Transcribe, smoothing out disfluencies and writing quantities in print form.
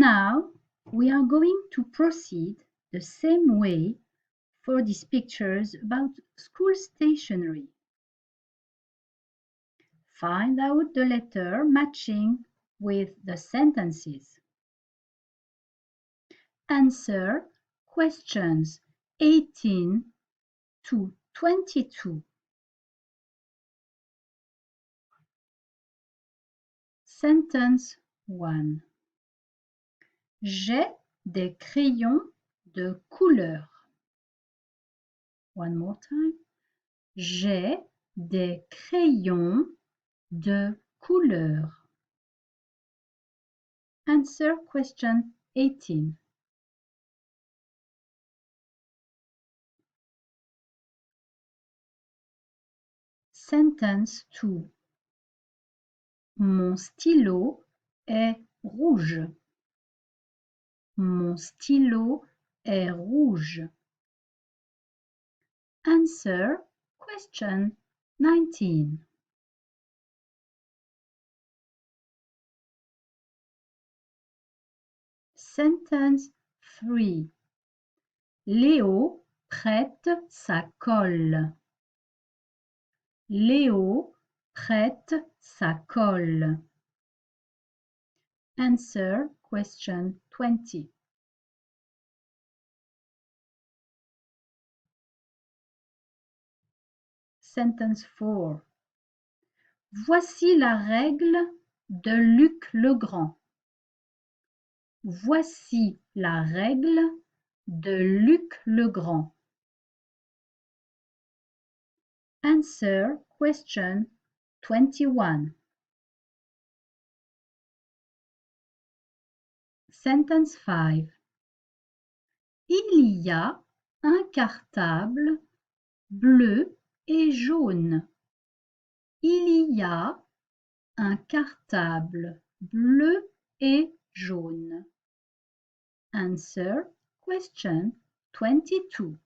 Now we are going to proceed the same way for these pictures about school stationery. Find out the letter matching with the sentences. Answer questions 18 to 22. Sentence 1. J'ai des crayons de couleur. One more time. J'ai des crayons de couleur. Answer question 18. Sentence 2. Mon stylo est rouge. Mon stylo est rouge. Answer question 19. Sentence 3. Léo prête sa colle. Léo prête sa colle. Answer question 20. Sentence 4. Voici la règle de Luc Legrand. Voici la règle de Luc Legrand. Answer question 21. Sentence 5. Il y a un cartable bleu et jaune. Il y a un cartable bleu et jaune. Answer question 22.